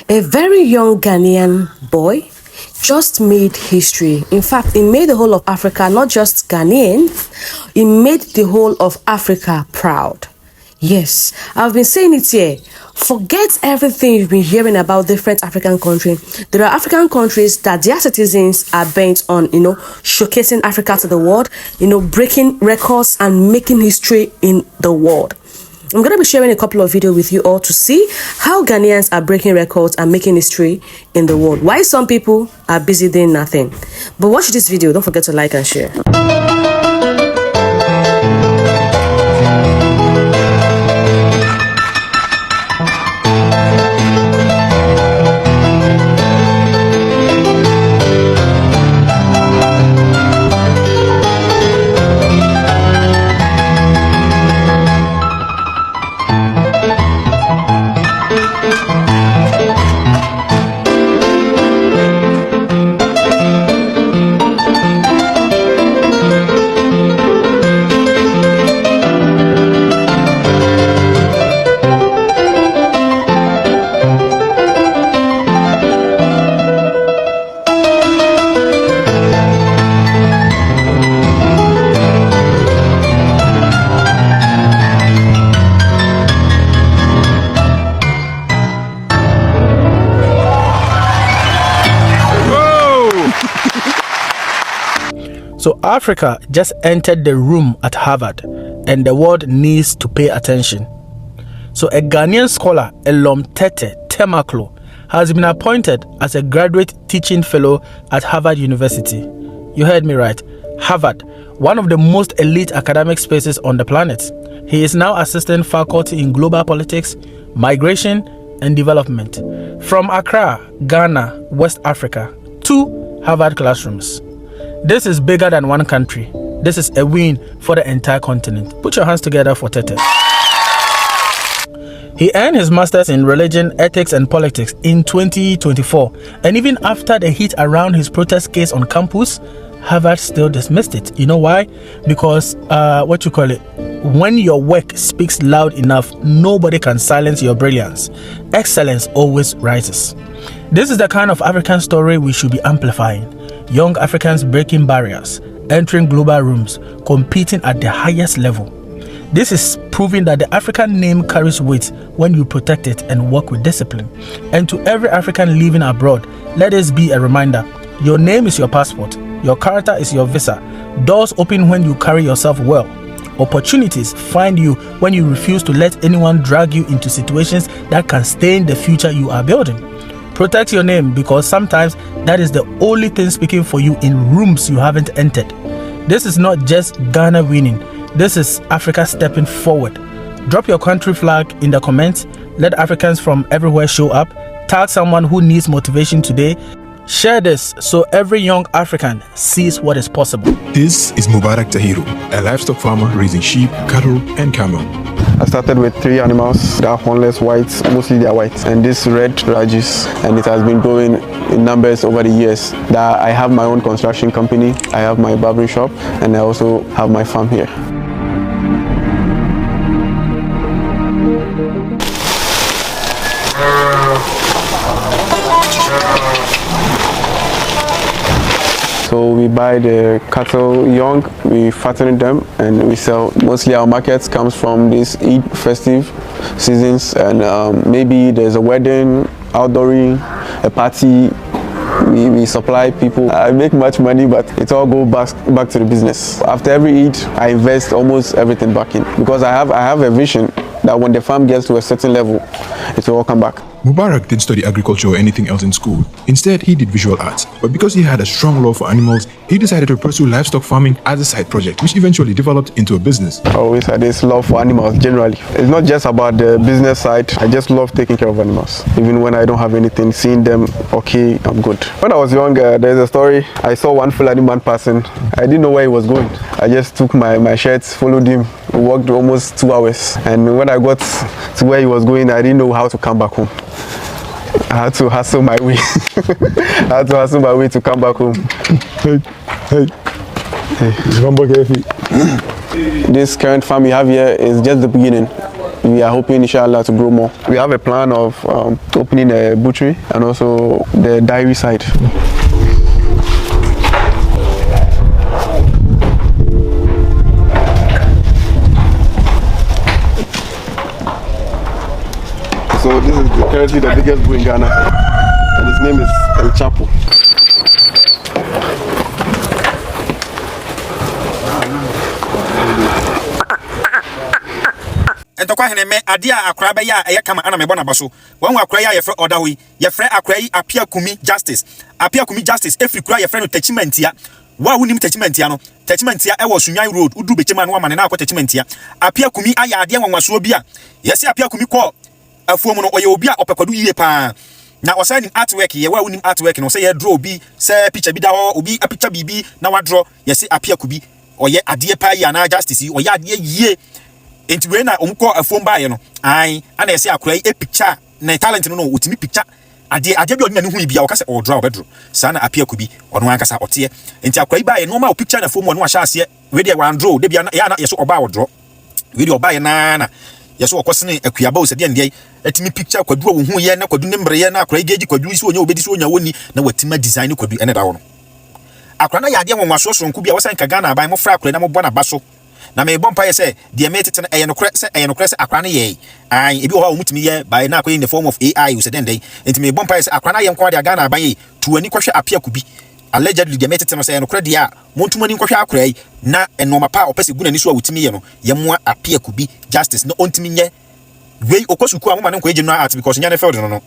A very young Ghanaian boy just made history. In fact, he made the whole of Africa, not just Ghanaians, he made the whole of Africa proud. Yes, I've been saying it here. Forget everything you've been hearing about different African countries. There are African countries that their citizens are bent on, showcasing Africa to the world, breaking records and making history in the world. I'm going to be sharing a couple of videos with you all to see how Ghanaians are breaking records and making history in the world. Why some people are busy doing nothing. But watch this video. Don't forget to like and share. So Africa just entered the room at Harvard, and the world needs to pay attention. So a Ghanaian scholar, Elomtete Temaklo, has been appointed as a graduate teaching fellow at Harvard University. You heard me right, Harvard, one of the most elite academic spaces on the planet. He is now assistant faculty in global politics, migration, and development. From Accra, Ghana, West Africa, to Harvard classrooms. This is bigger than one country. This is a win for the entire continent. Put your hands together for Tete. He earned his master's in religion, ethics, and politics in 2024. And even after the heat around his protest case on campus, Harvard still dismissed it. You know why? Because, when your work speaks loud enough, nobody can silence your brilliance. Excellence always rises. This is the kind of African story we should be amplifying. Young Africans breaking barriers, entering global rooms, competing at the highest level. This is proving that the African name carries weight when you protect it and work with discipline. And to every African living abroad, let this be a reminder. Your name is your passport. Your character is your visa. Doors open when you carry yourself well. Opportunities find you when you refuse to let anyone drag you into situations that can stain the future you are building. Protect your name, because sometimes that is the only thing speaking for you in rooms you haven't entered. This is not just Ghana winning. This is Africa stepping forward. Drop your country flag in the comments. Let Africans from everywhere show up. Tag someone who needs motivation today. Share this so every young African sees what is possible. This is Mubarak Tahiru, a livestock farmer raising sheep, cattle, and camel. I started with 3 animals. They are hornless whites, mostly they are white. And this red Rajis, and it has been growing in numbers over the years. That I have my own construction company, I have my barbering shop, and I also have my farm here. So we buy the cattle young, we fatten them, and we sell. Mostly our markets comes from these Eid festive seasons, and maybe there's a wedding, outdooring, a party. We supply people. I make much money, but it all goes back to the business. After every Eid, I invest almost everything back in, because I have a vision that when the farm gets to a certain level, it will all come back. Mubarak didn't study agriculture or anything else in school. Instead, he did visual arts. But because he had a strong love for animals, he decided to pursue livestock farming as a side project, which eventually developed into a business. I always had this love for animals generally. It's not just about the business side. I just love taking care of animals. Even when I don't have anything, seeing them, okay, I'm good. When I was young, there's a story. I saw one Fulani man passing. I didn't know where he was going. I just took my shirts, followed him. We walked almost 2 hours. And when I got to where he was going, I didn't know how to come back home. I had to hustle my way. I had to hustle my way to come back home. Hey. This current farm we have here is just the beginning. we are hoping, inshallah, to grow more. We have a plan of opening a butchery and also the dairy side. So this is currently the biggest bull in Ghana, and his name is El Chapo. And to hene me ade a akra be ya eye kama ana me bona baso wan akra ya ye fre order wi ye fre akra yi apia kumi justice every kura ye fre no tachimentia wa wunim tachimentia no tachimentia e wo sunyan road udu bechema no amane na akwa tachimentia apia kumi aya ade nwanwaso bia ye se apia kumi ko afuom no oye obi a opekwadu yiye pa na osani artwork ye wa wunim artwork no se ye draw bi se picture bi da ho obi a picture bibi na wa draw ye se apia kubi oye ade pa ya na justice oye ade yiye enti we na omko afuom ba ye no ai ana ye se akura e picture na talent no otimi picture ade bi odina ne hu bia o ka se o draw bedro sa na apia kubi ono an kasa ote enti akura ba ye no ma o picture na afuom no wa sha ase we dey wan draw de bia na ya na ye so oba o draw we dey oba ye na yeso okosene akuaba o sede ndey etimi picture kwadu wo hu ye na kwadu ne mbre ye na akura geji kwadu isi onya obedi si onya woni na watima design kwadu ene da wo no akura na yade wonwaso sonko bia wosan ka Ghana aban mo fra akura na mo bona baso na me bompa ye se de metete na eye no kre se akura na ye an ebi ho mutimi ye by na akwa in the form of AI o sede ndey enti me bompa ye se akura na ye nkwa de Ghana aban ye tuani kwhwe apia kubi allegedly de metete no se eye no kre de a montumani kwhwe akura yi na enoma pa opese guna ni so awutimi ye no ye moa apia kubi justice no ontimi nye we okosuku amoma ne nkwaje no art because nya ne field no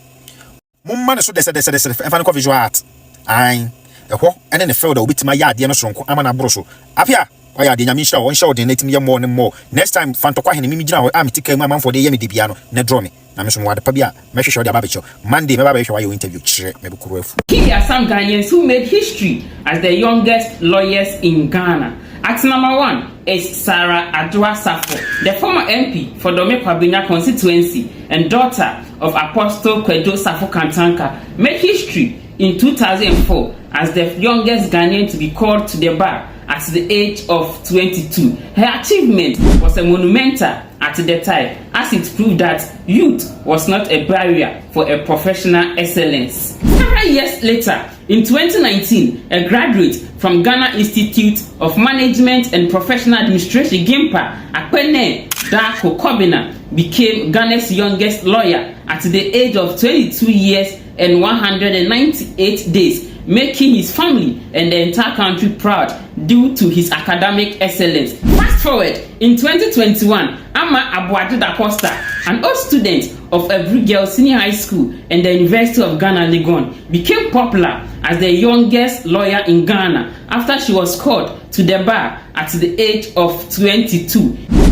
mumma ne so de efa ne visual art ai ehwo ene ne field obitima ya ade no sonko ama na boroso apia oya de nyame hira won hira de netimi ye mo ne mo next time fantokwa hene mimi gina ho amitika mu amanfo de ye me de bia no ne draw me na me so mo wade pa bia me hwehwe de ababecho Monday me ba be hwe wa yo interview kire me be kuro afu. Here are some Ghanaians who made history as the youngest lawyers in Ghana. At number 1 is Sarah Adwa Safo, the former MP for Dome Kwabena constituency and daughter of Apostle Kwejo Safo Kantanka, made history in 2004 as the youngest Ghanaian to be called to the bar at the age of 22. Her achievement was a monumental at the time, as it proved that youth was not a barrier for a professional excellence. Several years later, in 2019, a graduate from Ghana Institute of Management and Professional Administration, GIMPA, Akpene Dako Kobina, became Ghana's youngest lawyer at the age of 22 years and 198 days, making his family and the entire country proud due to his academic excellence. Fast forward, in 2021, Ama Abuadu Da Costa, an old student of Every Girl Senior High School and the University of Ghana, Legon, became popular as the youngest lawyer in Ghana after she was called to the bar at the age of 22.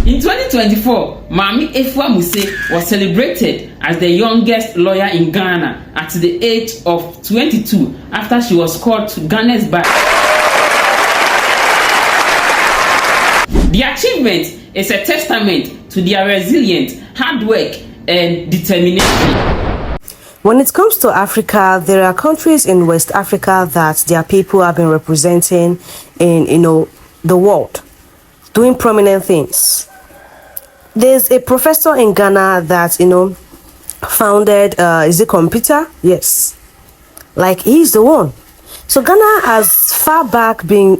In 2024, Mami Efua Muse was celebrated as the youngest lawyer in Ghana at the age of 22 after she was called to Ghana's bar. The achievement is a testament to their resilience, hard work, and determination. When it comes to Africa, there are countries in West Africa that their people have been representing in, the world, doing prominent things. There's a professor in Ghana that, founded, is it computer? Yes. Like, he's the one. So Ghana has far back been,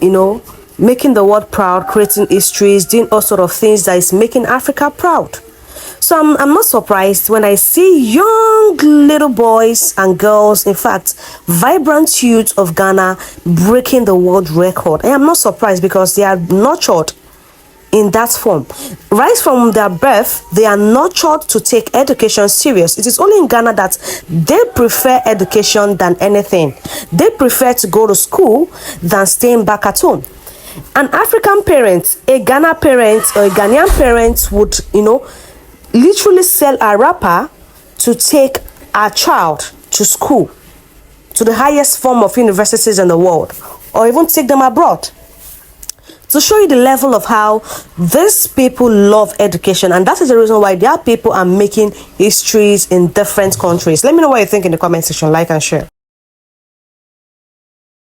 making the world proud, creating histories, doing all sort of things that is making Africa proud. So I'm not surprised when I see young little boys and girls, in fact, vibrant youth of Ghana breaking the world record. I am not surprised because they are nurtured in that form. Right from their birth, they are nurtured to take education serious. It is only in Ghana that they prefer education than anything. They prefer to go to school than staying back at home. An African parent, a Ghana parent or a Ghanaian parent would, literally sell a wrapper to take a child to school, to the highest form of universities in the world, or even take them abroad, to show you the level of how these people love education. And that is the reason why their people are making histories in different countries. Let me know what you think in the comment section. Like and share.